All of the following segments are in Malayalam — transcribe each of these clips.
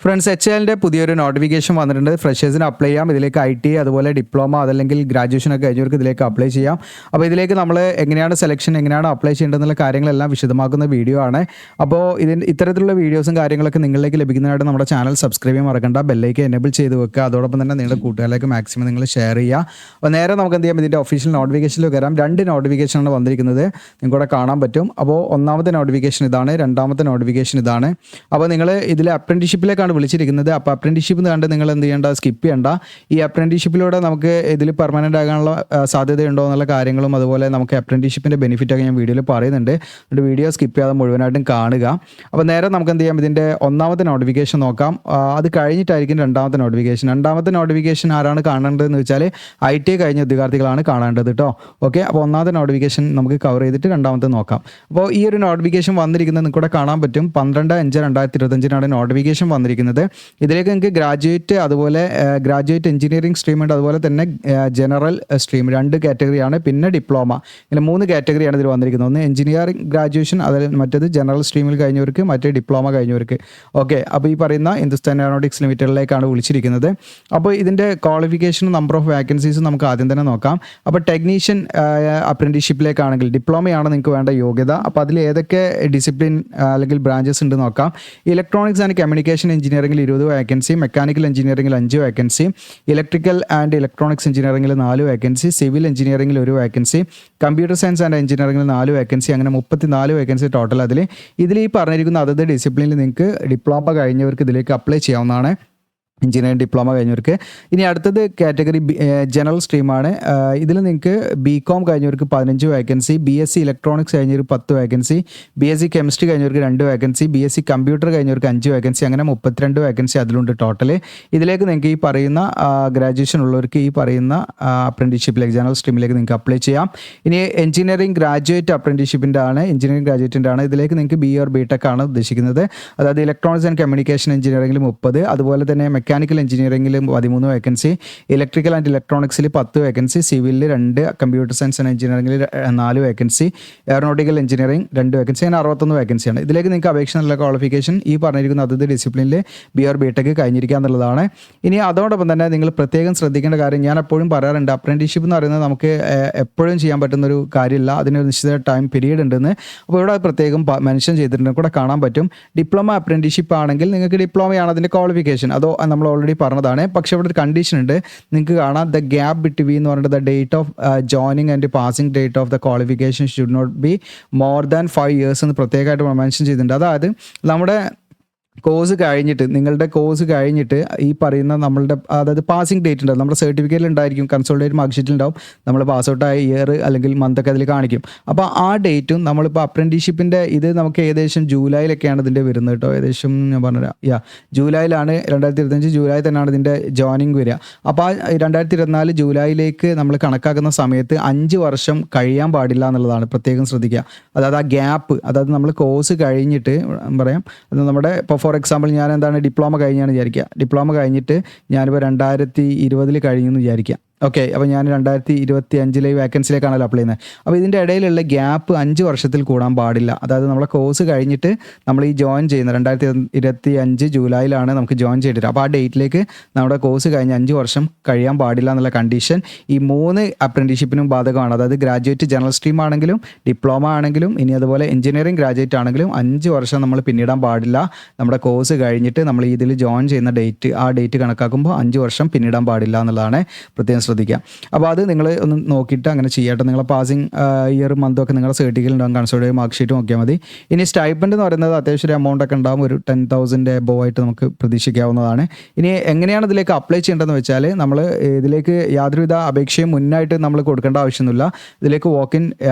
ഫ്രണ്ട്സ്, HALന്റെ പുതിയൊരു നോട്ടിഫിക്കേഷൻ വന്നിട്ടുണ്ട്. ഫ്രഷേഴ്സിന് അപ്ലൈ ചെയ്യാം. ഇതിലേക്ക് IT അതുപോലെ ഡിപ്ലോമ അതല്ലെങ്കിൽ ഗ്രാജുവേഷനൊക്കെ കഴിഞ്ഞവർക്ക് ഇതിലേക്ക് അപ്ലൈ ചെയ്യാം. അപ്പോൾ ഇതിലേക്ക് നമ്മൾ എങ്ങനെയാണ് സെലക്ഷൻ, എങ്ങനെയാണ് അപ്ലൈ ചെയ്യേണ്ടതെന്നുള്ള കാര്യങ്ങളെല്ലാം വിശദമാക്കുന്ന വീഡിയോ ആണ്. അപ്പോൾ ഇത്തരത്തിലുള്ള വീഡിയോസും കാര്യങ്ങളൊക്കെ നിങ്ങളിലേക്ക് ലഭിക്കുന്നതിനായിട്ട് നമ്മുടെ ചാനൽ സബ്സ്ക്രൈബ് ചെയ്യാൻ മറക്കണ്ട. ബെല്ലൈക്ക് എനേബിൾ ചെയ്ത് വെക്കുക. അതോടൊപ്പം തന്നെ നിങ്ങളുടെ കൂട്ടുകാരിലേക്ക് മാക്സിമം നിങ്ങൾ ഷെയർ ചെയ്യുക. അപ്പോൾ നേരെ നമുക്ക് എന്ത് ചെയ്യാം, ഇതിൻ്റെ ഒഫീഷ്യൽ നോട്ടിഫിക്കേഷനിലേക്ക് വരാം. 2 നോട്ടിഫിക്കേഷനാണ് വന്നിരിക്കുന്നത്, നിങ്ങൾക്കിവിടെ കാണാൻ പറ്റും. അപ്പോൾ ഒന്നാമത്തെ നോട്ടിഫിക്കേഷൻ ഇതാണ്, രണ്ടാമത്തെ നോട്ടിഫിക്കേഷൻ ഇതാണ്. അപ്പോൾ നിങ്ങൾ ഇതിൽ അപ്രന്റീഷിപ്പിലേക്കാണ് വിളിച്ചിരിക്കുന്നത്. അപ്പോൾ അപ്രന്റീഷിപ്പ് കണ്ട് നിങ്ങൾ എന്ത് ചെയ്യേണ്ട, സ്കിപ്പ് ചെയ്യേണ്ട. ഈ അപ്രന്റീഷിപ്പിലൂടെ നമുക്ക് ഇതിൽ പെർമനൻ്റ് ആകാനുള്ള സാധ്യതയുണ്ടോ എന്നുള്ള കാര്യങ്ങളും അതുപോലെ നമുക്ക് അപ്രന്റീഷിപ്പിൻ്റെ ബെനിഫിറ്റൊക്കെ ഞാൻ വീഡിയോയിൽ പറയുന്നുണ്ട്. അതുകൊണ്ട് വീഡിയോ സ്കിപ്പ് ചെയ്യാതെ മുഴുവനായിട്ടും കാണുക. അപ്പോൾ നേരെ നമുക്ക് എന്ത് ചെയ്യാം, ഇതിൻ്റെ ഒന്നാമത്തെ നോട്ടിഫിക്കേഷൻ നോക്കാം. അത് കഴിഞ്ഞിട്ടായിരിക്കും രണ്ടാമത്തെ നോട്ടിഫിക്കേഷൻ. രണ്ടാമത്തെ നോട്ടിഫിക്കേഷൻ ആരാണ് കാണേണ്ടതെന്ന് വെച്ചാൽ IT കഴിഞ്ഞ ഉദ്യോഗാർത്ഥികളാണ് കാണേണ്ടത് കേട്ടോ. ഓക്കെ, അപ്പോൾ ഒന്നാമത്തെ നോട്ടിഫിക്കേഷൻ നമുക്ക് കവർ ചെയ്തിട്ട് രണ്ടാമത്തെ നോക്കാം. അപ്പോൾ ഈ ഒരു നോട്ടിഫിക്കേഷൻ വന്നിരിക്കുന്നത് നിങ്ങൾക്ക് ഇവിടെ കാണാൻ പറ്റും. 12/5/2025 നോട്ടിഫിക്കേഷൻ വന്നിരിക്കുന്നത്. ഇതിലേക്ക് നിങ്ങൾക്ക് ഗ്രാജുവേറ്റ് അതുപോലെ ഗ്രാജുവേറ്റ് എഞ്ചിനീയറിംഗ് സ്ട്രീം ഉണ്ട്, അതുപോലെ തന്നെ ജനറൽ സ്ട്രീം 2 കാറ്റഗറിയാണ്, പിന്നെ ഡിപ്ലോമ, ഇങ്ങനെ 3 കാറ്റഗറിയാണ് ഇതിൽ വന്നിരിക്കുന്നത്. ഒന്ന് എഞ്ചിനീയറിംഗ് ഗ്രാജുവേഷൻ, അതിൽ മറ്റേത് ജനറൽ സ്ട്രീമിൽ കഴിഞ്ഞവർക്ക്, മറ്റേ ഡിപ്ലോമ കഴിഞ്ഞവർക്ക്. ഓക്കെ, അപ്പോൾ ഈ പറയുന്ന ഹിന്ദുസ്ഥാൻ എയറോനോട്ടിക്സ് ലിമിറ്റഡിലേക്കാണ് വിളിച്ചിരിക്കുന്നത്. അപ്പോൾ ഇതിൻ്റെ ക്വാളിഫിക്കേഷൻ, നമ്പർ ഓഫ് വാക്കൻസീസ് നമുക്ക് ആദ്യം തന്നെ നോക്കാം. അപ്പോൾ ടെക്നീഷ്യൻ അപ്രന്റീഷിപ്പിലേക്കാണെങ്കിൽ ഡിപ്ലോമയാണ് നിങ്ങൾക്ക് വേണ്ട യോഗ്യത. അപ്പോൾ അതിൽ ഏതൊക്കെ ഡിസിപ്ലിൻ അല്ലെങ്കിൽ ബ്രാഞ്ചസ് ഉണ്ട് നോക്കാം. ഇലക്ട്രോണിക്സ് ആൻഡ് കമ്മ്യൂണിക്കേഷൻ എഞ്ചിനീയറിംഗിൽ 20 വാക്കൻസി, മെക്കാനിക്കൽ എഞ്ചിനീയറിംഗിൽ 5 വാക്കൻസി, ഇലക്ട്രിക്കൽ ആൻഡ് ഇലക്ട്രോണിക്സ് എഞ്ചിനീയറിംഗിൽ 4 വാക്കൻസി, സിവിൽ എഞ്ചിനീയറിംഗിൽ 1 വാക്കൻസി, കമ്പ്യൂട്ടർ സയൻസ് ആൻഡ് എഞ്ചിനീയറിംഗിൽ 4 വാക്കൻസി, അങ്ങനെ 34 വാക്കൻസി ടോട്ടൽ. ഇതിൽ ഈ പറഞ്ഞിരിക്കുന്ന അതത് ഡിസിപ്ലിനിൽ നിങ്ങൾക്ക് ഡിപ്ലോമ കഴിഞ്ഞവർക്ക് ഇതിലേക്ക് അപ്ലൈ ചെയ്യാവുന്നതാണ്, എഞ്ചിനീയറിംഗ് ഡിപ്ലോമ കഴിഞ്ഞവർക്ക്. ഇനി അടുത്തത് കാറ്റഗറി ജനറൽ സ്ട്രീമാണ്. ഇതിൽ നിങ്ങൾക്ക് BCom കഴിഞ്ഞവർക്ക് 15 വാക്കൻസി, BSc ഇലക്ട്രോണിക്സ് കഴിഞ്ഞവർക്ക് 10 വാക്കൻസി, BSc കെമിസ്ട്രി കഴിഞ്ഞവർക്ക് 2 വാക്കൻസി, BSc കമ്പ്യൂട്ടർ കഴിഞ്ഞവർക്ക് 5 വാക്കൻസി, അങ്ങനെ 32 വാക്കൻസി അതിലുണ്ട് ടോട്ടൽ. ഇതിലേക്ക് നിങ്ങൾക്ക് ഈ പറയുന്ന ഗ്രാജുവേഷൻ ഉള്ളവർക്ക് ഈ പറയുന്ന അപ്രന്റീഷിപ്പിലേക്ക് ജനറൽ സ്ട്രീമിലേക്ക് നിങ്ങൾക്ക് അപ്ലൈ ചെയ്യാം. ഇനി എഞ്ചിനീയറിംഗ് ഗ്രാജുവേറ്റ് അപ്രന്റീഷിപ്പിൻ്റെ ആണ്, എഞ്ചിനീയറിംഗ് ഗ്രാജുവേറ്റിൻ്റെ ആണ്. ഇതിലേക്ക് നിങ്ങൾക്ക് BA or BTech ആണ് ഉദ്ദേശിക്കുന്നത്. അതായത് ഇലക്ട്രോണിക്സ് ആൻഡ് കമ്മ്യൂണിക്കേഷൻ എഞ്ചിനീയറിംഗിൽ 30, അതുപോലെ തന്നെ മെക്കാനിക്കൽ എഞ്ചിനീയറിംഗിൽ 13 വാക്കൻസി, ഇലക്ട്രിക്കൽ ആൻഡ് ഇലക്ട്രോണിക്സിൽ 10 വാക്കൻസി, സിവിലിൽ 2, കമ്പ്യൂട്ടർ സയൻസ് ആൻഡ് എഞ്ചിനീയറിംഗിൽ 4 വാക്കൻസി, എയറോനോട്ടിക്കൽ എഞ്ചിനീയറിംഗ് 2 വാക്കൻസി, അങ്ങനെ 61 വാക്കൻസിയാണ്. ഇതിലേക്ക് നിങ്ങൾക്ക് അപേക്ഷ നല്ല ക്വാളിഫിക്കേഷൻ ഈ പറഞ്ഞിരിക്കുന്ന അതത് ഡിസിപ്ലിനിൽ BA or BTech കഴിഞ്ഞിരിക്കുക എന്നുള്ളതാണ്. ഇനി അതോടൊപ്പം തന്നെ നിങ്ങൾ പ്രത്യേകം ശ്രദ്ധിക്കേണ്ട കാര്യം, ഞാൻ എപ്പോഴും പറയാറുണ്ട്, അപ്രന്റീഷിപ്പ് എന്ന് പറയുന്നത് നമുക്ക് എപ്പോഴും ചെയ്യാൻ പറ്റുന്നൊരു കാര്യമില്ല, അതിനൊരു നിശ്ചിത ടൈം പീരീഡ് ഉണ്ടെന്ന്. അപ്പോൾ ഇവിടെ പ്രത്യേകം മെൻഷൻ ചെയ്തിട്ടുണ്ട്, കൂടെ കാണാൻ പറ്റും. ഡിപ്ലോമ അപ്രന്റീഷിപ്പ് ആണെങ്കിൽ നിങ്ങൾക്ക് ഡിപ്ലോമയാണ് അതിൻ്റെ ക്വാളിഫിക്കേഷൻ, അതോ നമ്മൾ ഓൾറെഡി പറഞ്ഞതാണ്. പക്ഷേ ഇവിടെ ഒരു കണ്ടീഷൻ ഉണ്ട്, നിങ്ങൾക്ക് കാണാം ദ ഗ്യാപ്പ് ബിറ്റ്വീൻ എന്ന് പറഞ്ഞിട്ട് the date of joining and passing date of the qualification should not be more than 5 years എന്ന് പ്രത്യേകമായിട്ട് മെൻഷൻ ചെയ്തിട്ടുണ്ട്. അതായത് നമ്മുടെ കോഴ്സ് കഴിഞ്ഞിട്ട്, നിങ്ങളുടെ കോഴ്സ് കഴിഞ്ഞിട്ട് ഈ പറയുന്ന നമ്മളുടെ അതായത് പാസിംഗ് ഡേറ്റ് ഉണ്ടാവും, നമ്മുടെ സർട്ടിഫിക്കറ്റിൽ ഉണ്ടായിരിക്കും, കൺസോൾട്ടേറ്റ് മാർക്ക് ഷീറ്റിൽ ഉണ്ടാവും, നമ്മൾ പാസ് ഔട്ടായ ഇയർ അല്ലെങ്കിൽ മന്തൊക്കെ അതിൽ കാണിക്കും. അപ്പോൾ ആ ഡേറ്റും നമ്മളിപ്പോൾ അപ്രന്റീഷിപ്പിൻ്റെ ഇത് നമുക്ക് ഏകദേശം ജൂലൈയിലൊക്കെയാണ് ഇതിൻ്റെ വരുന്നത് കേട്ടോ. ഏകദേശം ഞാൻ പറഞ്ഞുതരാം, ജൂലൈയിലാണ് 2025 ജൂലൈ തന്നെയാണ് ഇതിൻ്റെ ജോയിനിങ് വരിക. അപ്പോൾ 2024 ജൂലൈയിലേക്ക് നമ്മൾ കണക്കാക്കുന്ന സമയത്ത് 5 വർഷം കഴിയാൻ പാടില്ല എന്നുള്ളതാണ് പ്രത്യേകം ശ്രദ്ധിക്കുക. അതായത് ആ ഗ്യാപ്പ്, അതായത് നമ്മൾ കോഴ്സ് കഴിഞ്ഞിട്ട് പറയാം, അത് നമ്മുടെ ഇപ്പോൾ ഫോർ എക്സാമ്പിൾ ഞാൻ എന്താണ് ഡിപ്ലോമ കഴിഞ്ഞാണ് വിചാരിക്കുക, ഡിപ്ലോമ കഴിഞ്ഞിട്ട് ഞാനിപ്പോൾ 2020 കഴിഞ്ഞു എന്ന് വിചാരിക്കുക. ഓക്കെ, അപ്പോൾ ഞാൻ 2025 വാക്കൻസിയിലേക്കാണല്ലോ അപ്ലൈ ചെയ്യുന്നത്. അപ്പോൾ ഇതിൻ്റെ ഇടയിലുള്ള ഗ്യാപ്പ് 5 വർഷത്തിൽ കൂടാൻ പാടില്ല. അതായത് നമ്മളെ കോഴ്സ് കഴിഞ്ഞിട്ട് നമ്മൾ ഈ ജോയിൻ ചെയ്യുന്ന 2025 ജൂലൈയിലാണ് നമുക്ക് ജോയിൻ ചെയ്തിട്ട്, അപ്പോൾ ആ ഡേറ്റിലേക്ക് നമ്മുടെ കോഴ്സ് കഴിഞ്ഞ് 5 വർഷം കഴിയാൻ പാടില്ല എന്നുള്ള കണ്ടീഷൻ ഈ 3 അപ്രന്റീഷിപ്പിനും ബാധകമാണ്. അതായത് ഗ്രാജുവേറ്റ് ജനറൽ സ്ട്രീം ആണെങ്കിലും ഡിപ്ലോമ ആണെങ്കിലും ഇനി അതുപോലെ എഞ്ചിനീയറിംഗ് ഗ്രാജുവേറ്റ് ആണെങ്കിലും 5 വർഷം നമ്മൾ പിന്നിടാൻ പാടില്ല. നമ്മുടെ കോഴ്സ് കഴിഞ്ഞിട്ട് നമ്മൾ ഇതിൽ ജോയിൻ ചെയ്യുന്ന ഡേറ്റ്, ആ ഡേറ്റ് കണക്കാക്കുമ്പോൾ 5 വർഷം പിന്നിടാൻ പാടില്ല എന്നുള്ളതാണ് പ്രത്യേകം ശ്രദ്ധിക്കുക. അപ്പോൾ അത് നിങ്ങൾ ഒന്ന് നോക്കിയിട്ട് അങ്ങനെ ചെയ്യട്ടെ. നിങ്ങളെ പാസിംഗ് ഇയർ മന്തൊക്കെ നിങ്ങളുടെ സർട്ടിഫിക്കറ്റിൽ ഉണ്ടാകും, കൺസോൾട്ടേറ്റ് മാർക്ക് ഷീറ്റ് നോക്കിയാൽ മതി. ഇനി സ്റ്റൈപ്പൻഡ് എന്ന് പറയുന്നത് അത്യാവശ്യം ഒരു എമൗണ്ട് ഒക്കെ ഉണ്ടാകും, ഒരു 10,000 എബോവ് ആയിട്ട് നമുക്ക് പ്രതീക്ഷിക്കാവുന്നതാണ്. ഇനി എങ്ങനെയാണ് ഇതിലേക്ക് അപ്ലൈ ചെയ്യേണ്ടതെന്ന് വെച്ചാൽ, നമ്മൾ ഇതിലേക്ക് യാതൊരുവിധ അപേക്ഷയും മുന്നായിട്ട് നമ്മൾ കൊടുക്കേണ്ട ആവശ്യമൊന്നുമില്ല. ഇതിലേക്ക് വോക്കിൻ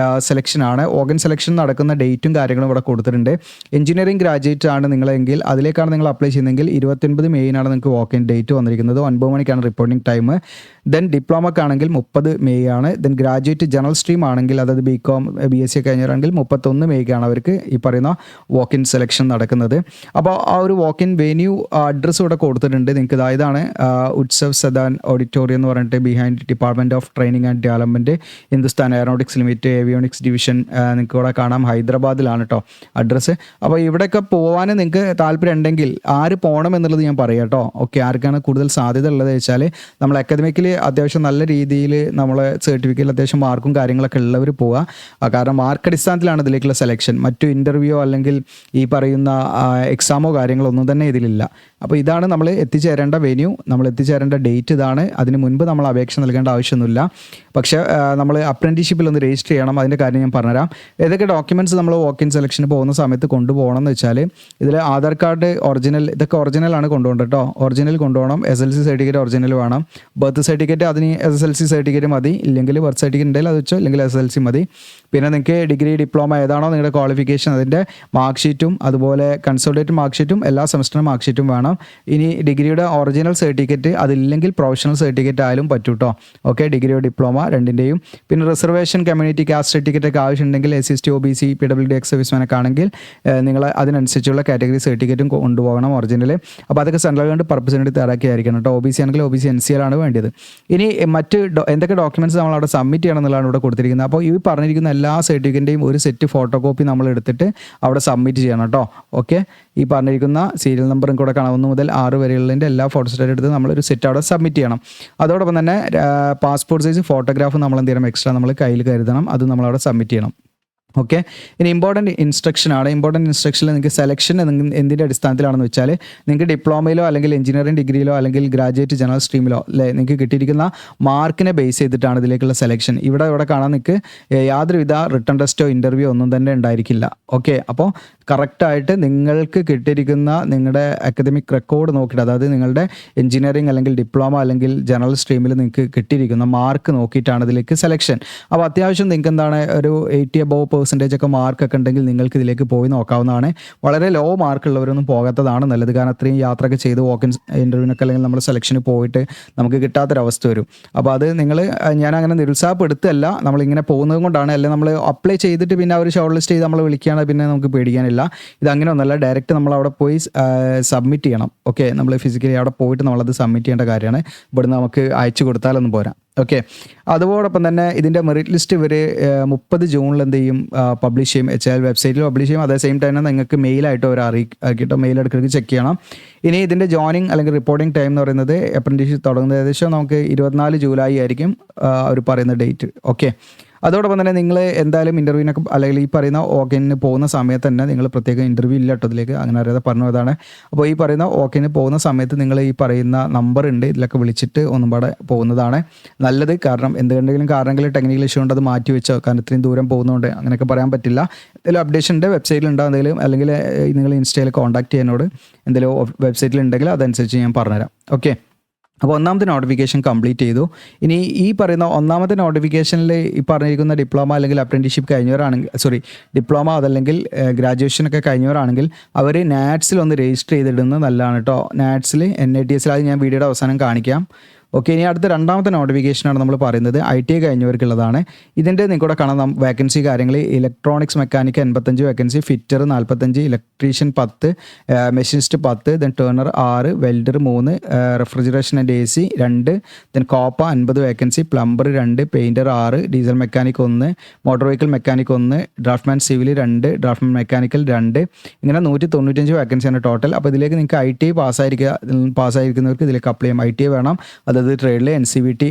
സെലക്ഷനാണ്. വോക്കിൻ സെലക്ഷൻ നടക്കുന്ന ഡേറ്റും കാര്യങ്ങളും ഇവിടെ കൊടുത്തിട്ടുണ്ട്. എഞ്ചിനീയറിംഗ് ഗ്രാജുവേറ്റ് ആണ് നിങ്ങളെങ്കിൽ അതിലേക്കാണ് നിങ്ങൾ അപ്ലൈ ചെയ്യുന്നതെങ്കിൽ 29 മെയ്യിനാണ് നിങ്ങൾക്ക് വോക്കിൻ ഡേറ്റ് വന്നിരിക്കുന്നത്. 9 മണിക്കാണ് റിപ്പോർട്ടിംഗ് ടൈം. ദെൻ ഡിപ്ലോമക്ക് ആണെങ്കിൽ 30 മെയ് ആണ്. ദെൻ ഗ്രാജുവേറ്റ് ജനറൽ സ്ട്രീം ആണെങ്കിൽ, അതായത് BCom BSc കഴിഞ്ഞവരാണെങ്കിൽ 31 മെയ്ക്കാണ് അവർക്ക് ഈ പറയുന്ന വോക്ക് ഇൻ സെലക്ഷൻ നടക്കുന്നത്. അപ്പോൾ ആ ഒരു വോക്ക് ഇൻ വെന്യൂ അഡ്രസ്സ് ഇവിടെ കൊടുത്തിട്ടുണ്ട് നിങ്ങൾക്ക്. ഇതാണ് ഉത്സവ് സദാൻ ഓഡിറ്റോറിയം എന്ന് പറഞ്ഞിട്ട് behind department of training and development, Hindustan aeronautics limited avionics division. നിങ്ങൾക്ക് ഇവിടെ കാണാം, ഹൈദരാബാദിലാണ് കേട്ടോ അഡ്രസ്സ്. അപ്പോൾ ഇവിടെയൊക്കെ പോകാൻ നിങ്ങൾക്ക് താല്പര്യം ഉണ്ടെങ്കിൽ ആര് പോകണം എന്നുള്ളത് ഞാൻ പറയാം കേട്ടോ. ഓക്കെ, ആർക്കാണ് കൂടുതൽ സാധ്യത ഉള്ളത് വെച്ചാൽ നമ്മൾ അക്കാദമിക്കലി അത്യാവശ്യം നല്ല രീതിയിൽ നമ്മളെ സർട്ടിഫിക്കറ്റിൽ അത്യാവശ്യം മാർക്കും കാര്യങ്ങളൊക്കെ ഉള്ളവർ പോവുക. കാരണം മാർക്ക് അടിസ്ഥാനത്തിലാണ് ഇതിലേക്കുള്ള സെലക്ഷൻ. മറ്റു ഇൻ്റർവ്യൂയോ അല്ലെങ്കിൽ ഈ പറയുന്ന എക്സാമോ കാര്യങ്ങളോ ഒന്നും തന്നെ ഇതിലില്ല. അപ്പോൾ ഇതാണ് നമ്മൾ എത്തിച്ചേരേണ്ട വെന്യൂ, നമ്മൾ എത്തിച്ചേരേണ്ട ഡേറ്റ് ഇതാണ്. അതിന് മുൻപ് നമ്മൾ അപേക്ഷ നൽകേണ്ട ആവശ്യമൊന്നുമില്ല. പക്ഷേ നമ്മൾ അപ്രൻറ്റീഷിപ്പിൽ ഒന്ന് രജിസ്റ്റർ ചെയ്യണം. അതിൻ്റെ കാര്യം ഞാൻ പറഞ്ഞുതരാം. ഏതൊക്കെ ഡോക്യുമെൻറ്റ്സ് നമ്മൾ വോക്ക് ഇൻ സെലക്ഷന് പോകുന്ന സമയത്ത് കൊണ്ടുപോകണം എന്ന് വെച്ചാൽ, ഇതിൽ ആധാർ കാർഡ് ഒറിജിനൽ, ഇതൊക്കെ ഒറിജിനലാണ് കൊണ്ടുപോകേണ്ടത് കേട്ടോ. ഒറിജിനൽ കൊണ്ടുപോകണം. SLC സർട്ടിഫിക്കറ്റ് ഒറിജിനൽ വേണം. ബർത്ത് സർട്ടിഫിക്കറ്റ് അതിന് SSLC സർട്ടിഫിക്കറ്റ് മതി, ഇല്ലെങ്കിൽ ബർത്ത് സർട്ടിഫിക്കറ്റ് ഉണ്ടെങ്കിൽ അത് വെച്ചോ, ഇല്ലെങ്കിൽ SSLC മതി. പിന്നെ നിങ്ങൾക്ക് ഡിഗ്രി ഡിപ്ലോമ ഏതാണോ നിങ്ങളുടെ ക്വാളിഫിക്കേഷൻ അതിൻ്റെ മാർക്ക് ഷീറ്റും അതുപോലെ കൺസോളിഡേറ്റ് മാർക്ക് ഷീറ്റും എല്ലാ സെമസ്റ്ററിനും മാർക്ക് ഷീറ്റും വേണം. ഇനി ഡിഗ്രിയുടെ ഒറിജിനൽ സർട്ടിഫിക്കറ്റ് അതില്ലെങ്കിൽ പ്രൊഫഷണൽ സർട്ടിഫിക്കറ്റ് ആയാലും പറ്റും കേട്ടോ. ഓക്കെ, ഡിഗ്രിയോ ഡിപ്ലോമ രണ്ടിൻ്റെയും. പിന്നെ റിസർവേഷൻ കമ്മ്യൂണിറ്റി കാസ്റ്റ് സർട്ടിഫിക്കറ്റ് ഒക്കെ ആവശ്യമുണ്ടെങ്കിൽ SC/ST OBC PWD എക്സ് സർവീസ്മാനൊക്കെ ആണെങ്കിൽ നിങ്ങൾ അതിനനുസരിച്ചുള്ള കാറ്റഗറി സർട്ടിഫിക്കറ്റും കൊണ്ടുപോകണം ഒറിജിനൽ. അപ്പോൾ അതൊക്കെ സെൻട്രൽ ഗവൺമെൻറ് പർപ്പസിന് വേണ്ടി തയ്യാറാക്കിയായിരിക്കണം കേട്ടോ. OBC ആണെങ്കിൽ OBC NCL ആണ് വേണ്ടത്. ഇനി മറ്റ് എന്തൊക്കെ ഡോക്യുമെൻറ്റ്സ് നമ്മൾ അവിടെ സബ്മിറ്റ് ചെയ്യണം എന്നുള്ളതാണ് ഇവിടെ കൊടുത്തിരിക്കുന്നത്. അപ്പോൾ ഈ പറഞ്ഞിരിക്കുന്ന എല്ലാ സർട്ടിഫിക്കറ്റിൻ്റെയും ഒരു സെറ്റ് ഫോട്ടോ കോപ്പി നമ്മൾ എടുത്തിട്ട് അവിടെ സബ്മിറ്റ് ചെയ്യണം കേട്ടോ. ഓക്കെ, ഈ പറഞ്ഞിരിക്കുന്ന സീരിയൽ നമ്പറും കൂടെ കാണാം 1 മുതൽ 6 വരെയുള്ളതിൻ്റെ എല്ലാ ഫോട്ടോസ്റ്റാറ്റ് എടുത്ത് നമ്മളൊരു സെറ്റ് അവിടെ സബ്മിറ്റ് ചെയ്യണം. അതോടൊപ്പം തന്നെ പാസ്പോർട്ട് സൈസ് ഫോട്ടോഗ്രാഫ് നമ്മൾ എന്ത് ചെയ്യണം, എക്സ്ട്രാ നമ്മൾ കയ്യിൽ കരുതണം. അത് നമ്മളവിടെ സബ്മിറ്റ് ചെയ്യണം. ഓക്കെ, ഇനി ഇമ്പോർട്ടൻറ്റ് ഇൻസ്ട്രക്ഷനാണ്. ഇമ്പോർട്ടൻറ്റ് ഇൻസ്ട്രക്ഷനിൽ നിങ്ങൾക്ക് സെലക്ഷൻ എന്തിൻ്റെ അടിസ്ഥാനത്തിലാണെന്ന് വെച്ചാൽ, നിങ്ങൾക്ക് ഡിപ്ലോമയിലോ അല്ലെങ്കിൽ എഞ്ചിനീയറിംഗ് ഡിഗ്രിയിലോ അല്ലെങ്കിൽ ഗ്രാജുവേറ്റ് ജനറൽ സ്ട്രീമിലോ അല്ലേ നിങ്ങൾക്ക് കിട്ടിയിരിക്കുന്ന മാർക്കിനെ ബേസ് ചെയ്തിട്ടാണ് ഇതിലേക്കുള്ള സെലക്ഷൻ. ഇവിടെ കാണാൻ നിങ്ങൾക്ക് യാതൊരുവിധ റിട്ടൺ ടെസ്റ്റോ ഇൻ്റർവ്യൂ ഒന്നും തന്നെ ഉണ്ടായിരിക്കില്ല. ഓക്കെ, അപ്പോൾ കറക്റ്റായിട്ട് നിങ്ങൾക്ക് കിട്ടിയിരിക്കുന്ന നിങ്ങളുടെ അക്കാദമിക് റെക്കോർഡ് നോക്കിയിട്ട്, അതായത് നിങ്ങളുടെ എഞ്ചിനീയറിംഗ് അല്ലെങ്കിൽ ഡിപ്ലോമ അല്ലെങ്കിൽ ജനറൽ സ്ട്രീമിൽ നിങ്ങൾക്ക് കിട്ടിയിരിക്കുന്ന മാർക്ക് നോക്കിയിട്ടാണ് ഇതിലേക്ക് സെലക്ഷൻ. അപ്പോൾ അത്യാവശ്യം നിങ്ങൾക്ക് എന്താണ് ഒരു 80% ഒക്കെ മാർക്കൊക്കെ ഉണ്ടെങ്കിൽ നിങ്ങൾക്ക് ഇതിലേക്ക് പോയി നോക്കാവുന്നതാണ്. വളരെ ലോ മാർക്ക് ഉള്ളവരൊന്നും പോകാത്തതാണ് നല്ലത്. കാരണം അത്രയും യാത്രയൊക്കെ ചെയ്ത് വോക്ക് ഇൻ ഇൻ്റർവ്യൂവിനൊക്കെ അല്ലെങ്കിൽ നമ്മൾ സെലക്ഷന് പോയിട്ട് നമുക്ക് കിട്ടാത്തൊരവസ്ഥ വരും. അപ്പോൾ അത് ഞാനങ്ങനെ നിരുത്സാഹപ്പെടുത്തല്ല, നമ്മളിങ്ങനെ പോകുന്നത് കൊണ്ടാണ്. അല്ലെങ്കിൽ നമ്മൾ അപ്ലൈ ചെയ്തിട്ട് പിന്നെ അവർ ഷോർട്ട് ലിസ്റ്റ് ചെയ്ത് നമ്മൾ വിളിക്കുകയാണ്, പിന്നെ നമുക്ക് പേടിക്കാനില്ല. ഇതങ്ങനെ ഒന്നല്ല, ഡയറക്റ്റ് നമ്മൾ അവിടെ പോയി സബ്മിറ്റ് ചെയ്യണം. ഓക്കെ, നമ്മൾ ഫിസിക്കലി അവിടെ പോയിട്ട് നമ്മളത് സബ്മിറ്റ് ചെയ്യേണ്ട കാര്യമാണ്. ഇവിടുന്ന് നമുക്ക് അയച്ചു കൊടുത്താലൊന്നും പോരാ. ഓക്കെ, അതോടൊപ്പം തന്നെ ഇതിൻ്റെ മെറിറ്റ് ലിസ്റ്റ് ഇവർ 30 ജൂണിൽ എന്ത് ചെയ്യും, പബ്ലിഷ് ചെയ്യും. HL വെബ്സൈറ്റിൽ പബ്ലിഷ് ചെയ്യും. അതേ സെയിം ടൈം നിങ്ങൾക്ക് മെയിലായിട്ട് അവർ അറിയിക്കിട്ടോ, മെയിൽ എടുക്കണമെങ്കിൽ ചെക്ക് ചെയ്യണം. ഇനി ഇതിൻ്റെ ജോയിനിങ് അല്ലെങ്കിൽ റിപ്പോർട്ടിംഗ് ടൈം എന്ന് പറയുന്നത് അപ്രന്റീസ്ഷിപ്പ് തുടങ്ങുന്നത് ഏകദേശം നമുക്ക് 24 ജൂലൈ ആയിരിക്കും അവർ പറയുന്ന ഡേറ്റ്. ഓക്കെ, അതോടൊപ്പം തന്നെ നിങ്ങൾ എന്തായാലും ഇൻ്റർവ്യൂവിനൊക്കെ അല്ലെങ്കിൽ ഈ പറയുന്ന ഓക്കിന് പോകുന്ന സമയത്ത് തന്നെ നിങ്ങൾ പ്രത്യേകം ഇൻ്റർവ്യൂ ഇല്ല കേട്ടോ ഇതിലേക്ക്, അങ്ങനെ അറിയാതെ പറഞ്ഞതാണ്. അപ്പോൾ ഈ പറയുന്ന ഓക്കിന് പോകുന്ന സമയത്ത് നിങ്ങൾ ഈ പറയുന്ന നമ്പർ ഉണ്ട്, ഇതിലൊക്കെ വിളിച്ചിട്ട് ഒന്നും പാടെ പോകുന്നതാണ് നല്ലത്. കാരണം എന്തെങ്കിലും കാരണമെങ്കിൽ ടെക്നിക്കൽ ഇഷ്യൂ ഉണ്ട്, അത് മാറ്റി വെച്ചോ, കാരണം ഇത്രയും ദൂരം പോകുന്നതുകൊണ്ട് അങ്ങനെയൊക്കെ പറയാൻ പറ്റില്ല. എന്തെങ്കിലും അപ്ഡേഷൻ ഉണ്ട് വെബ്സൈറ്റിലുണ്ടോ എന്തെങ്കിലും, അല്ലെങ്കിൽ നിങ്ങൾ ഇൻസ്റ്റയിൽ കോൺടാക്ട് ചെയ്യാനോട് എന്തെങ്കിലും വെബ്സൈറ്റിലുണ്ടെങ്കിൽ അതനുസരിച്ച് ഞാൻ പറഞ്ഞുതരാം. ഓക്കെ, അപ്പോൾ ഒന്നാമത്തെ നോട്ടിഫിക്കേഷൻ കംപ്ലീറ്റ് ചെയ്തു. ഇനി ഈ പറയുന്ന ഒന്നാമത്തെ നോട്ടിഫിക്കേഷനിൽ ഈ പറഞ്ഞിരിക്കുന്ന ഡിപ്ലോമ അല്ലെങ്കിൽ അപ്രന്റീസ്ഷിപ്പ് കഴിഞ്ഞവരാണെങ്കിൽ ഡിപ്ലോമ അതല്ലെങ്കിൽ ഗ്രാജുവേഷനൊക്കെ കഴിഞ്ഞവരാണെങ്കിൽ അവർ നാറ്റ്സിൽ ഒന്ന് രജിസ്റ്റർ ചെയ്തിടുന്നത് നല്ലതാണ് കേട്ടോ. നാറ്റ്സിൽ NITS അത് ഞാൻ വീഡിയോയുടെ അവസാനം കാണിക്കാം. ഓക്കെ, ഇനി അടുത്ത രണ്ടാമത്തെ നോട്ടിഫിക്കേഷനാണ് നമ്മൾ പറയുന്നത്. ITI കഴിഞ്ഞവർക്കുള്ളതാണ്. ഇതിൻ്റെ നിങ്ങൾക്കൂടെ കാണാം വേക്കൻസി കാര്യങ്ങൾ. Electronics mechanic 85 vacancy, fitter 45, electrician 10, machinist 10, then turner 6, welder 3, refrigeration and AC 2, then Copa 50 vacancy, plumber 2, painter 6, diesel mechanic 1, motor vehicle mechanic 1, draughtsman civil 2, draughtsman mechanical 2, ഇങ്ങനെ 195 വേക്കൻസിയാണ് ടോട്ടൽ. അപ്പോൾ ഇതിലേക്ക് നിങ്ങൾക്ക് ITI പാസ്സായിരിക്കുന്നവർക്ക് ഇതിലേക്ക് അപ്ലൈ ചെയ്യാം. ITI വേണം, അതായത് ട്രേഡിൽ NCVT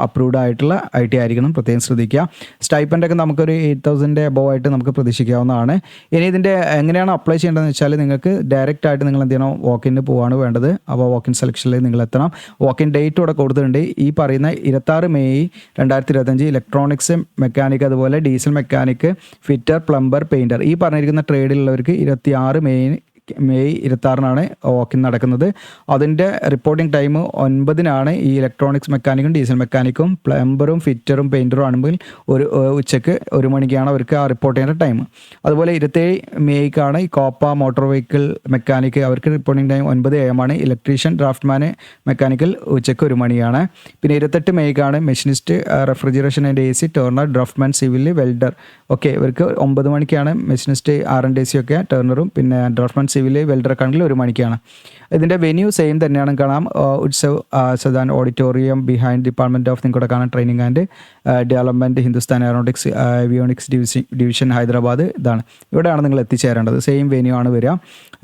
അപ്രൂവ്ഡ് ആയിട്ടുള്ള ITI ആയിരിക്കണം, പ്രത്യേകം ശ്രദ്ധിക്കുക. സ്റ്റൈപ്പൻ്റൊക്കെ നമുക്കൊരു 8,000 അബോവ് ആയിട്ട് നമുക്ക് പ്രതീക്ഷിക്കാവുന്നതാണ്. ഇനി ഇതിൻ്റെ എങ്ങനെയാണ് അപ്ലൈ ചെയ്യേണ്ടതെന്ന് വെച്ചാൽ, നിങ്ങൾക്ക് ഡയറക്റ്റ് ആയിട്ട് നിങ്ങൾ എന്ത് ചെയ്യണം, വോക്കിന് പോവാണ് വേണ്ടത്. അപ്പോൾ വോക്കിൻ സെലക്ഷനിൽ നിങ്ങൾ എത്തണം. വോക്കിൻ ഡേറ്റ് ഇവിടെ കൊടുത്തിട്ടുണ്ട്. ഈ പറയുന്ന 26 മെയ് 2025 ഇലക്ട്രോണിക്സ് മെക്കാനിക് അതുപോലെ diesel mechanic, fitter, plumber, painter ഈ പറഞ്ഞിരിക്കുന്ന ട്രേഡിലുള്ളവർക്ക് 26 മെയ് മെയ് 26-നാണ് വാക്കിൻ നടക്കുന്നത്. അതിൻ്റെ റിപ്പോർട്ടിംഗ് ടൈം 9-നാണ്. ഈ ഇലക്ട്രോണിക്സ് മെക്കാനിക്കും ഡീസൽ മെക്കാനിക്കും പ്ലംബറും ഫിറ്ററും പെയിൻറ്ററും ആണെങ്കിൽ ഉച്ചയ്ക്ക് 1 മണിക്കാണ് അവർക്ക് ആ റിപ്പോർട്ട് ചെയ്യേണ്ട ടൈം. അതുപോലെ 27 മെയ്ക്കാണ് ഈ കോപ്പ മോട്ടോർ വെഹിക്കിൾ മെക്കാനിക്ക്, അവർക്ക് റിപ്പോർട്ടിംഗ് ടൈം 9 AM ആണ്. ഇലക്ട്രീഷ്യൻ ഡ്രാഫ്റ്റ്മാൻ മെക്കാനിക്കൽ ഉച്ചയ്ക്ക് 1 മണിയാണ്. പിന്നെ 28 മെയ്ക്കാണ് machinist refrigeration and AC turner draftsman civil welder. Okay, ഇവർക്ക് 9 മണിക്കാണ് മെഷീനിസ്റ്റ് R&AC ഒക്കെ ടേർണറും പിന്നെ ഡ്രാഫ്റ്റ്മാൻ സിവിൽ വെൽഡർ ഒക്കെ ആണെങ്കിൽ 1 മണിക്കാണ്. ഇതിൻ്റെ വെന്യൂ സെയിം തന്നെയാണ്. കാണാം Utsav Sadan auditorium behind department of നിങ്ങൾക്കൂടെ കാണാം training and development Hindustan aeronautics avionics division Hyderabad. ഇതാണ്, ഇവിടെയാണ് നിങ്ങൾ എത്തിച്ചേരേണ്ടത്. സെയിം വെന്യൂ ആണ് വരിക.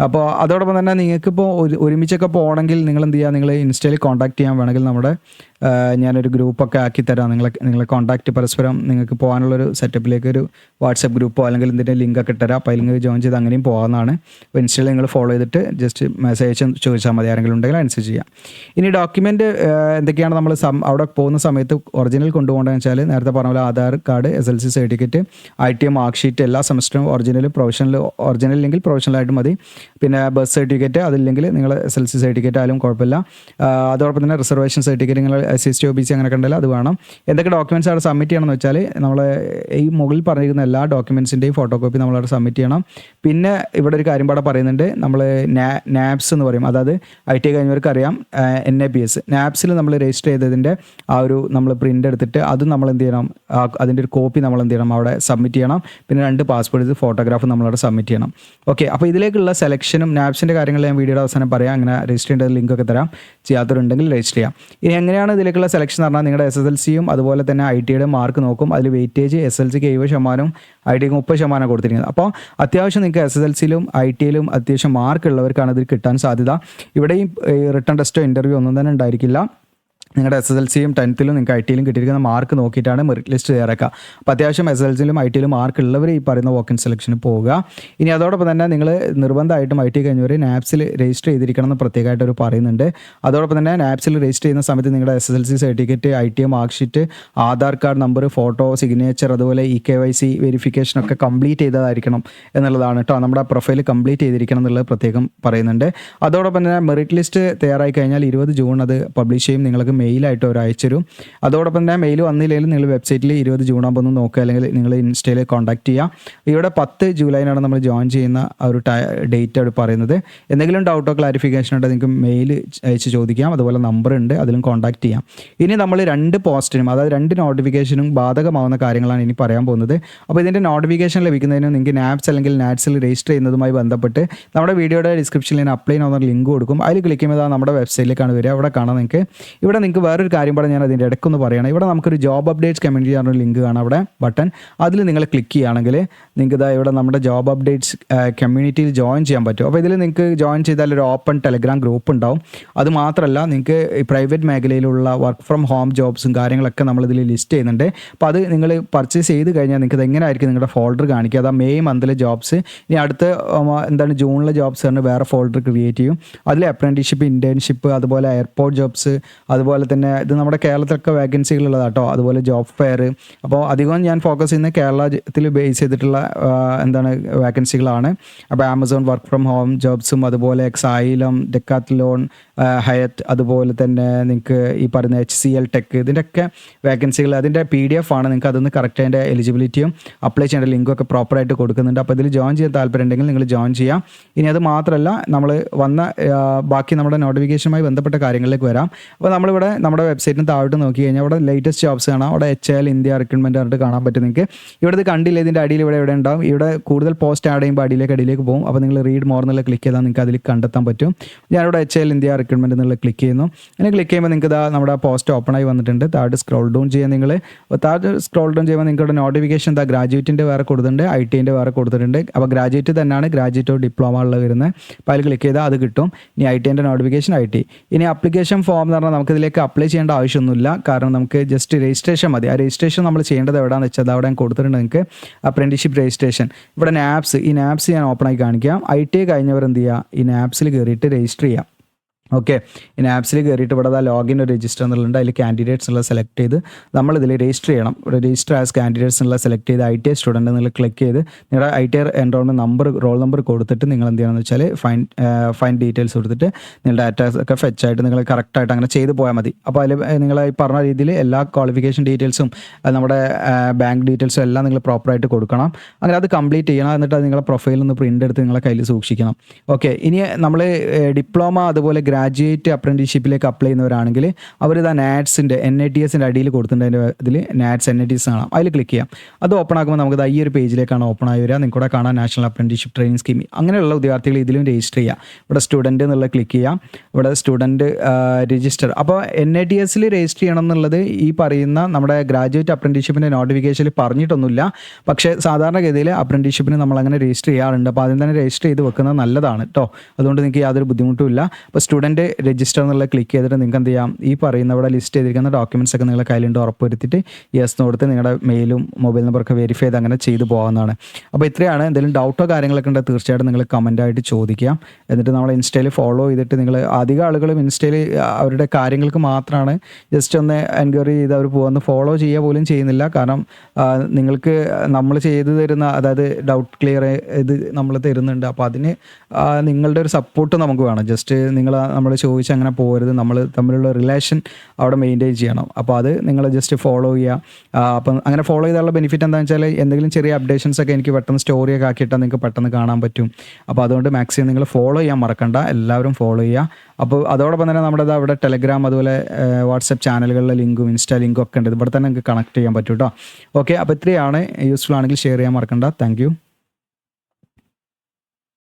അപ്പോൾ അതോടൊപ്പം തന്നെ നിങ്ങൾക്കിപ്പോൾ ഒരുമിച്ചൊക്കെ പോകണമെങ്കിൽ നിങ്ങൾ എന്ത് ചെയ്യുക, നിങ്ങൾ ഇൻസ്റ്റയിൽ കോൺടാക്ട് ചെയ്യാൻ വേണമെങ്കിൽ നമ്മുടെ ഞാനൊരു ഗ്രൂപ്പൊക്കെ ആക്കി തരാം. നിങ്ങളെ കോൺടാക്റ്റ് പരസ്പരം നിങ്ങൾക്ക് പോകാനുള്ളൊരു സെറ്റപ്പിലേക്ക് ഒരു വാട്സപ്പ് ഗ്രൂപ്പോ അല്ലെങ്കിൽ ഇതിൻ്റെ ലിങ്കൊക്കെ ഇട്ടുതരാം. അപ്പോൾ അതിൽ നിങ്ങൾ ജോയിൻ ചെയ്ത് അങ്ങനെയും പോകാവുന്നതാണ്. അപ്പോൾ ഇൻസ്റ്റയിൽ നിങ്ങൾ ഫോളോ ചെയ്തിട്ട് ജസ്റ്റ് മെസ്സേജ് ചോദിച്ചാൽ മതി, ആരെങ്കിലും ഉണ്ടെങ്കിൽ അനുസരിച്ച് ചെയ്യാം. ഇനി ഡോക്യുമെൻറ്റ് എന്തൊക്കെയാണ് നമ്മൾ അവിടെ പോകുന്ന സമയത്ത് ഒറിജിനൽ കൊണ്ടുപോകേണ്ടതെന്ന് വെച്ചാൽ നേരത്തെ പറഞ്ഞ പോലെ Aadhaar card, SLC certificate, ITM mark sheet എല്ലാ സെമസ്റ്ററും ഒറിജിനൽ ഒറിജിനൽ ഇല്ലെങ്കിൽ പ്രൊഫഷണലായിട്ട് മതി. പിന്നെ ബർത്ത് സർട്ടിഫിക്കറ്റ്, അതില്ലെങ്കിൽ നിങ്ങൾ SLC സർട്ടിഫിക്കറ്റ് ആയാലും കുഴപ്പമില്ല. അതോടൊപ്പം തന്നെ റിസർവേഷൻ സർട്ടിഫിക്കറ്റ്, നിങ്ങൾ SC OBC അങ്ങനെയൊക്കെ ഉണ്ടല്ലോ അത് വേണം. എന്തൊക്കെ ഡോക്യുമെൻറ്റ്സ് അവിടെ സബ്മിറ്റ് ചെയ്യണമെന്ന് വെച്ചാൽ നമ്മൾ ഈ മുകളിൽ പറഞ്ഞിരിക്കുന്ന എല്ലാ ഡോക്യുമെൻറ്റ്സിൻ്റെയും ഫോട്ടോകോപ്പി നമ്മളവിടെ സബ്മിറ്റ് ചെയ്യണം. പിന്നെ ഇവിടെ ഒരു കാര്യം പാടെ പറയുന്നുണ്ട്, നമ്മൾ നാപ്സ് എന്ന് പറയും, അതായത് IT കഴിഞ്ഞവർക്ക് അറിയാം NAPS. നാപ്സിൽ നമ്മൾ രജിസ്റ്റർ ചെയ്തതിൻ്റെ ആ ഒരു നമ്മൾ പ്രിൻ്റ് എടുത്തിട്ട് അത് നമ്മൾ എന്ത് ചെയ്യണം, അതിൻ്റെ ഒരു കോപ്പി നമ്മൾ എന്ത് ചെയ്യണം അവിടെ സബ്മിറ്റ് ചെയ്യണം. പിന്നെ 2 പാസ്പോർട്ട് ഫോട്ടോഗ്രാഫ് നമ്മളവിടെ സബ്മിറ്റ് ചെയ്യണം. ഓക്കെ, അപ്പോൾ ഇതിലേക്കുള്ള സെലക്ഷനും നാപ്സിൻ്റെ കാര്യങ്ങൾ ഞാൻ വീഡിയോയുടെ അവസാനം പറയാം. അങ്ങനെ രജിസ്റ്റർ ചെയ്യേണ്ട ലിങ്കൊക്കെ തരാം, ചെയ്യാത്തവരുണ്ടെങ്കിൽ രജിസ്റ്റർ ചെയ്യാം. ഇനി എങ്ങനെയാണ് ഇതിലേക്കുള്ള സെലക്ഷൻ എന്ന് പറഞ്ഞാൽ നിങ്ങളുടെ SSLCയും അതുപോലെ തന്നെ ITയുടെ മാർക്ക് നോക്കും. അതിൽ വെയിറ്റേജ് SLCക്ക് 70%, ITക്ക് 30% കൊടുത്തിരിക്കുന്നത്. അപ്പോൾ അത്യാവശ്യം നിങ്ങൾക്ക് SSLCയിലും ITയിലും അത്യാവശ്യം മാർക്ക് ഉള്ളവർക്കാണ് ഇതിൽ കിട്ടാൻ സാധ്യത. ഇവിടെയും റിട്ടൺ ടെസ്റ്റോ ഇൻ്റർവ്യൂ ഒന്നും തന്നെ ഉണ്ടായിരിക്കില്ല. നിങ്ങളുടെ SSLCയും 10th നിങ്ങൾക്ക് ITയിലും കിട്ടിയിരിക്കുന്ന മാർക്ക് നോക്കിയിട്ടാണ് മെറിറ്റ് ലിസ്റ്റ് തയ്യാറാക്കുക. അപ്പോൾ അത്യാവശ്യം SSLCയിലും ITയിലും മാർക്ക് ഉള്ളവർ ഈ പറയുന്ന വോക്കിൻ സെലക്ഷന് പോവുക. ഇനി അതോടൊപ്പം തന്നെ നിങ്ങൾ നിർബന്ധമായിട്ടും IT കഴിഞ്ഞവർ നാപ്സിൽ രജിസ്റ്റർ ചെയ്തിരിക്കണം എന്ന് പ്രത്യേകമായിട്ട് ഒരു പറയുന്നുണ്ട്. അതോടൊപ്പം തന്നെ നാപ്സിൽ രജിസ്റ്റർ ചെയ്യുന്ന സമയത്ത് നിങ്ങളുടെ SSLC certificate, ITM mark sheet, Aadhaar card number, photo, signature, അതുപോലെ EKYC വെരിഫിക്കേഷൻ ഒക്കെ കംപ്ലീറ്റ് ചെയ്തതായിരിക്കണം എന്നുള്ളതാണ് കേട്ടോ. നമ്മുടെ പ്രൊഫൈൽ കംപ്ലീറ്റ് ചെയ്തിരിക്കണം എന്നുള്ളത് പ്രത്യേകം പറയുന്നുണ്ട്. അതോടൊപ്പം തന്നെ മെറിറ്റ് ലിസ്റ്റ് തയ്യാറായി കഴിഞ്ഞാൽ 20 ജൂൺ അത് പബ്ലിഷ് ചെയ്യും. നിങ്ങൾക്ക് മെയിലായിട്ട് അവർ അയച്ചുതരും. അതോടൊപ്പം തന്നെ മെയിൽ വന്നില്ലെങ്കിലും നിങ്ങൾ വെബ്സൈറ്റിൽ 20 ജൂൺ ആകുമ്പോൾ ഒന്ന് നോക്കുക, അല്ലെങ്കിൽ നിങ്ങൾ ഇൻസ്റ്റയിൽ കോൺടാക്ട് ചെയ്യുക. ഇവിടെ 10 ജൂലൈനാണ് നമ്മൾ ജോയിൻ ചെയ്യുന്ന ഒരു ഡേറ്റ് അവർ പറയുന്നത്. എന്തെങ്കിലും ഡൗട്ടോ ക്ലാരിഫിക്കേഷൻ ഉണ്ടെങ്കിൽ നിങ്ങൾക്ക് മെയിൽ അയച്ച് ചോദിക്കാം. അതുപോലെ നമ്പർ ഉണ്ട്, അതിലും കോൺടാക്ട് ചെയ്യാം. ഇനി നമ്മൾ 2 പോസ്റ്റിനും അതായത് 2 നോട്ടിഫിക്കേഷനും ബാധകമാവുന്ന കാര്യങ്ങളാണ് ഇനി പറയാൻ പോകുന്നത്. അപ്പോൾ ഇതിൻ്റെ നോട്ടിഫിക്കേഷൻ ലഭിക്കുന്നതിന് നിങ്ങൾക്ക് നാപ്സ് അല്ലെങ്കിൽ നാറ്റ്സിൽ രജിസ്റ്റർ ചെയ്യുന്നതുമായി ബന്ധപ്പെട്ട് നമ്മുടെ വീഡിയോയുടെ ഡിസ്ക്രിപ്ഷനിൽ ഞാൻ അപ്ലൈ ചെയ്യുന്ന ലിങ്ക് കൊടുക്കും. അതിൽ ക്ലിക്ക് ചെയ്യുമ്പോൾ നമ്മുടെ വെബ്സൈറ്റിലേക്കാണ് വരിക. അവിടെ കാണാം നിങ്ങൾക്ക്. ഇവിടെ നിങ്ങൾക്ക് വേറൊരു കാര്യം പറഞ്ഞാൽ ഞാൻ അതിൻ്റെ ഇടയ്ക്കൊന്ന് പറയണം. ഇവിടെ നമുക്കൊരു ജോബ് അപ്ഡേറ്റ്സ് കമ്മ്യൂണിറ്റി പറഞ്ഞൊരു ലിങ്ക് കാണാം, അവിടെ ബട്ടൺ. അതിൽ നിങ്ങൾ ക്ലിക്ക് ചെയ്യുകയാണെങ്കിൽ നിങ്ങൾക്ക് ഇതാ ഇവിടെ നമ്മുടെ ജോബ് അപ്ഡേറ്റ്സ് കമ്മ്യൂണിറ്റിയിൽ ജോയിൻ ചെയ്യാൻ പറ്റും. അപ്പോൾ ഇതിൽ നിങ്ങൾക്ക് ജോയിൻ ചെയ്താൽ ഒരു ഓപ്പൺ ടെലഗ്രാം ഗ്രൂപ്പ് ഉണ്ടാവും. അത് മാത്രമല്ല നിങ്ങൾക്ക് ഈ പ്രൈവറ്റ് മേഖലയിലുള്ള വർക്ക് ഫ്രം ഹോം ജോബ്സും കാര്യങ്ങളൊക്കെ നമ്മളിതിൽ ലിസ്റ്റ് ചെയ്യുന്നുണ്ട്. അപ്പോൾ അത് നിങ്ങൾ പർച്ചേസ് ചെയ്ത് കഴിഞ്ഞാൽ നിങ്ങൾക്ക് ഇത് എങ്ങനെയായിരിക്കും നിങ്ങളുടെ ഫോൾഡർ കാണിക്കുക. അതാ മെയ് മന്തിലെ ജോബ്സ്. ഇനി അടുത്ത ജൂണിലെ ജോബ്സ് പറഞ്ഞ് വേറെ ഫോൾഡർ ക്രിയേറ്റ് ചെയ്യും. അതിൽ അപ്രന്റീഷിപ്പ്, ഇൻറ്റേൺഷിപ്പ്, അതുപോലെ എയർപോർട്ട് ജോബ്സ്, അതുപോലെ തന്നെ ഇത് നമ്മുടെ കേരളത്തിലൊക്കെ വേക്കൻസികളുള്ളതാണ് കേട്ടോ. അതുപോലെ ജോബ് ഫെയർ. അപ്പോൾ അധികം ഞാൻ ഫോക്കസ് ചെയ്യുന്നത് കേരളത്തിൽ ബേസ് ചെയ്തിട്ടുള്ള വേക്കൻസികളാണ്. അപ്പോൾ ആമസോൺ വർക്ക് ഫ്രം ഹോം ജോബ്സും, അതുപോലെ എക്സൈലം, ഡെക്കാത്ലോൺ, ഹയറ്റ്, അതുപോലെ തന്നെ നിങ്ങൾക്ക് ഈ പറയുന്ന HCL ടെക്, ഇതിൻ്റെയൊക്കെ വേക്കൻസികൾ അതിൻ്റെ PDF ആണ്. നിങ്ങൾക്ക് അതൊന്ന് കറക്റ്റ് അതിൻ്റെ എലിജിബിലിറ്റിയും അപ്ലൈ ചെയ്യേണ്ട ലിങ്കൊക്കെ പ്രോപ്പറായിട്ട് കൊടുക്കുന്നുണ്ട്. അപ്പോൾ ഇതിൽ ജോയിൻ ചെയ്യാൻ താല്പര്യം ഉണ്ടെങ്കിൽ നിങ്ങൾ ജോയിൻ ചെയ്യാം. ഇനി അത് മാത്രമല്ല നമ്മൾ വന്ന ബാക്കി നമ്മുടെ നോട്ടിഫിക്കേഷനുമായി ബന്ധപ്പെട്ട കാര്യങ്ങളിലേക്ക് വരാം. അപ്പോൾ നമ്മളിവിടെ നമ്മുടെ വെബ്സൈറ്റിന് താഴോട്ട് നോക്കി കഴിഞ്ഞാൽ അവിടെ ലേറ്റസ്റ്റ് ജോബ്സ് കാണാം. അവിടെ HL ഇന്ത്യ റിക്രൂട്ട്മെൻറ്റ് പറഞ്ഞിട്ട് കാണാൻ പറ്റും നിങ്ങൾക്ക്. ഇവിടെ ഇത് കണ്ടില്ല, ഇതിൻ്റെ അടിയിൽ ഇവിടെ ഉണ്ടാവും. ഇവിടെ കൂടുതൽ പോസ്റ്റ് ആഡ് ചെയ്യുമ്പോൾ അടിയിലേക്ക് പോകും. അപ്പോൾ നിങ്ങൾ റീഡ് മോർ എന്നുള്ള ക്ലിക്ക് ചെയ്താൽ നിങ്ങൾക്ക് അതിൽ കണ്ടെത്താൻ പറ്റും. ഞാനിവിടെ HL ഇന്ത്യ റിക്രൂട്ട്മെൻറ്റ് എന്നുള്ള ക്ലിക്ക് ചെയ്യുന്നു. അങ്ങനെ ക്ലിക്ക് ചെയ്യുമ്പോൾ നിങ്ങൾക്ക് ഇതാ നമ്മുടെ പോസ്റ്റ് ഓപ്പൺ ആയി വന്നിട്ടുണ്ട്. താഴോട്ട് സ്ക്രോൾ ഡൗൺ ചെയ്യാൻ നിങ്ങൾ സ്ക്രോൾ ഡൗൺ ചെയ്യുമ്പോൾ നിങ്ങളുടെ നോട്ടിഫിക്കേഷൻ എന്താ ഗ്രാജുവേറ്റിൻ്റെ വേറെ കൊടുത്തിട്ടുണ്ട്, ITൻ്റെ വേറെ കൊടുത്തിട്ടുണ്ട്. അപ്പോൾ ഗ്രാജുവേറ്റ് തന്നെയാണ്, ഗ്രാജുവേറ്റോ ഡിപ്ലോമ ഉള്ള വരുന്നത്. അപ്പോൾ അതിൽ ക്ലിക്ക് ചെയ്താൽ അത് കിട്ടും. ഇനി ITൻ്റെ നോട്ടിഫിക്കേഷൻ IT. ഇനി അപ്ലിക്കേഷൻ ഫോം എന്ന് പറഞ്ഞാൽ നമുക്കിതിലേക്ക് അപ്ലൈ ചെയ്യേണ്ട ആവശ്യമൊന്നുമില്ല. കാരണം നമുക്ക് ജസ്റ്റ് രജിസ്ട്രേഷൻ മതി. ആ രജിസ്ട്രേഷൻ നമ്മൾ ചെയ്യേണ്ടത് എവിടെയാണെന്ന് വെച്ചാൽ അവിടെ ഞാൻ കൊടുത്തിട്ടുണ്ട് നിങ്ങൾക്ക് അപ്രന്റീഷിപ്പ് രജിസ്ട്രേഷൻ. ഇവിടെ നാപ്സ്, ഈ നാപ്സ് ഞാൻ ഓപ്പൺ ആയി കാണിക്കാം. ITI കഴിഞ്ഞവർ എന്ത് ചെയ്യുക, ഈ നാപ്സിൽ കയറിയിട്ട് രജിസ്റ്റർ ചെയ്യാം. ഓക്കെ, ഇനി ആപ്സിൽ കയറിയിട്ട് ഇവിടെ ലോഗിൻ രജിസ്റ്റർ എന്നുള്ളത് അതിൽ കാൻഡിഡേറ്റ്സ് എന്നുള്ളത് സെലക്ട് ചെയ്ത് നമ്മളിതിൽ രജിസ്റ്റർ ചെയ്യണം. ഇവിടെ രജിസ്റ്റർ ആസ് കാൻഡിഡേറ്റ്സ് എന്നുള്ള സെലക്ട് ചെയ്ത് ITI സ്റ്റുഡൻറ്റ് എന്നുള്ള ക്ലിക്ക് ചെയ്ത് നിങ്ങളുടെ ITI enrolment number, roll number കൊടുത്തിട്ട് നിങ്ങൾ എന്ത് ചെയ്യണമെന്ന് വെച്ചാൽ ഫൈൻ ഡീറ്റെയിൽസ് കൊടുത്തിട്ട് നിങ്ങളുടെ ഡാറ്റാസ് ഒക്കെ ഫെച്ച് ആയിട്ട് നിങ്ങൾ കറക്റ്റായിട്ട് അങ്ങനെ ചെയ്ത് പോയാൽ മതി. അപ്പോൾ അതിൽ നിങ്ങൾ ഈ പറഞ്ഞ രീതിയിൽ എല്ലാ ക്വാളിഫിക്കേഷൻ ഡീറ്റെയിൽസും നമ്മുടെ ബാങ്ക് ഡീറ്റെയിൽസും എല്ലാം നിങ്ങൾ പ്രോപ്പറായിട്ട് കൊടുക്കണം. അങ്ങനെ അത് കംപ്ലീറ്റ് ചെയ്യണം. എന്നിട്ട് അത് നിങ്ങളുടെ പ്രൊഫൈലിൽ നിന്ന് പ്രിൻ്റ് എടുത്ത് നിങ്ങളുടെ കയ്യിൽ സൂക്ഷിക്കണം. ഓക്കെ, ഇനി നമ്മൾ ഡിപ്ലോമ അതുപോലെ ഗ്രാജുവേറ്റ് അപ്രന്റീസ്ഷിപ്പിലേക്ക് അപ്ലൈ ചെയ്യുന്നവരാണെങ്കിൽ അവർ ഇതാ നാറ്റ്സിൻ്റെ NITS അടിയിൽ കൊടുത്തിട്ടുണ്ട്. അതിൻ്റെ ഇതിൽ നാറ്റ്സ് NITS കാണാം, അതിൽ ക്ലിക്ക് ചെയ്യാം. അത് ഓപ്പൺ ആക്കുമ്പോൾ നമുക്ക് ഈ ഒരു പേജിലേക്കാണ് ഓപ്പൺ ആയി വരിക. നിങ്ങൾക്ക് ഇവിടെ കാണാം നാഷണൽ അപ്രന്റീസ്ഷിപ്പ് ട്രെയിനിങ് സ്കീം. അങ്ങനെയുള്ള ഉദ്യോഗാർത്ഥികൾ ഇതിലും രജിസ്റ്റർ ചെയ്യാം. ഇവിടെ സ്റ്റുഡൻറ്റ് എന്നുള്ളത് ക്ലിക്ക് ചെയ്യാം. ഇവിടെ സ്റ്റുഡൻറ്റ് രജിസ്റ്റർ. അപ്പോൾ NITS രജിസ്റ്റർ ചെയ്യണം എന്നുള്ളത് ഈ പറയുന്ന നമ്മുടെ ഗ്രാജുവേറ്റ് അപ്രന്റീസ്ഷിപ്പിൻ്റെ നോട്ടിഫിക്കേഷനിൽ പറഞ്ഞിട്ടൊന്നുമില്ല. പക്ഷേ സാധാരണഗതിയിൽ അപ്രന്റീസ്ഷിപ്പിന് നമ്മളങ്ങനെ രജിസ്റ്റർ ചെയ്യാറുണ്ട്. അപ്പോൾ അതിന് തന്നെ രജിസ്റ്റർ ചെയ്ത് വെക്കുന്നത് നല്ലതാണ് കേട്ടോ. അതുകൊണ്ട് നിങ്ങൾക്ക് യാതൊരു ബുദ്ധിമുട്ടുമില്ല. അപ്പോൾ സ്റ്റുഡൻറ്റ് രജിസ്റ്റർ എന്നുള്ള ക്ലിക്ക് ചെയ്തിട്ട് നിങ്ങൾക്ക് എന്ത് ചെയ്യാം, ഈ പറയുന്ന ഇവിടെ ലിസ്റ്റ് ചെയ്തിരിക്കുന്ന ഡോക്യുമെൻറ്റ്സ് ഒക്കെ നിങ്ങളുടെ കയ്യിലുണ്ട് ഉറപ്പ് വരുത്തിയിട്ട് യെസ് എന്ന് കൊടുത്ത് നിങ്ങളുടെ മെയിലും മൊബൈൽ നമ്പറൊക്കെ വെരിഫൈ ചെയ്ത് അങ്ങനെ ചെയ്തു പോകാവുന്നതാണ്. അപ്പോൾ ഇത്രയാണ്. എന്തെങ്കിലും ഡൗട്ടോ കാര്യങ്ങളൊക്കെ ഉണ്ടെങ്കിൽ തീർച്ചയായിട്ടും നിങ്ങൾ കമൻറ്റായിട്ട് ചോദിക്കാം. എന്നിട്ട് നമ്മൾ ഇൻസ്റ്റയിൽ ഫോളോ ചെയ്തിട്ട് നിങ്ങൾ അധികം ആളുകളും ഇൻസ്റ്റയിൽ അവരുടെ കാര്യങ്ങൾക്ക് മാത്രമാണ് ജസ്റ്റ് ഒന്ന് എൻക്വയറി ചെയ്ത് അവർ പോകുന്ന ഫോളോ ചെയ്യുക പോലും ചെയ്യുന്നില്ല. കാരണം നിങ്ങൾക്ക് നമ്മൾ ചെയ്തു തരുന്ന, അതായത് ഡൗട്ട് ക്ലിയർ ഇത് നമ്മൾ തരുന്നുണ്ട്. അപ്പോൾ അതിന് നിങ്ങളുടെ ഒരു സപ്പോർട്ട് നമുക്ക് വേണം. ജസ്റ്റ് നമ്മൾ ചോദിച്ച് അങ്ങനെ പോകരുത്. നമ്മൾ തമ്മിലുള്ള റിലേഷൻ അവിടെ മെയിൻറ്റെയിൻ ചെയ്യണം. അപ്പോൾ അത് നിങ്ങൾ ജസ്റ്റ് ഫോളോ ചെയ്യുക. അപ്പം അങ്ങനെ ഫോളോ ചെയ്താലുള്ള ബെനിഫിറ്റ് എന്താണെന്ന് വെച്ചാൽ എന്തെങ്കിലും ചെറിയ അപ്ഡേഷൻസ് ഒക്കെ എനിക്ക് പെട്ടെന്ന് സ്റ്റോറിയൊക്കെ ആക്കിയിട്ടാൽ നിങ്ങൾക്ക് പെട്ടെന്ന് കാണാൻ പറ്റും. അപ്പോൾ അതുകൊണ്ട് മാക്സിമം നിങ്ങൾ ഫോളോ ചെയ്യാൻ മറക്കണ്ട, എല്ലാവരും ഫോളോ ചെയ്യുക. അപ്പോൾ അതോടൊപ്പം തന്നെ നമ്മുടെ അവിടെ ടെലഗ്രാം അതുപോലെ വാട്സപ്പ് ചാനലുകളിലെ ലിങ്കും ഇൻസ്റ്റാ ലിങ്കും ഒക്കെ ഉണ്ട്. ഇവിടെ തന്നെ നിങ്ങൾക്ക് കണക്ട് ചെയ്യാൻ പറ്റും കേട്ടോ. ഓക്കെ, അപ്പോൾ ഇത്രയാണ്. യൂസ്ഫുൾ ആണെങ്കിൽ ഷെയർ ചെയ്യാൻ മറക്കണ്ട. Thank you.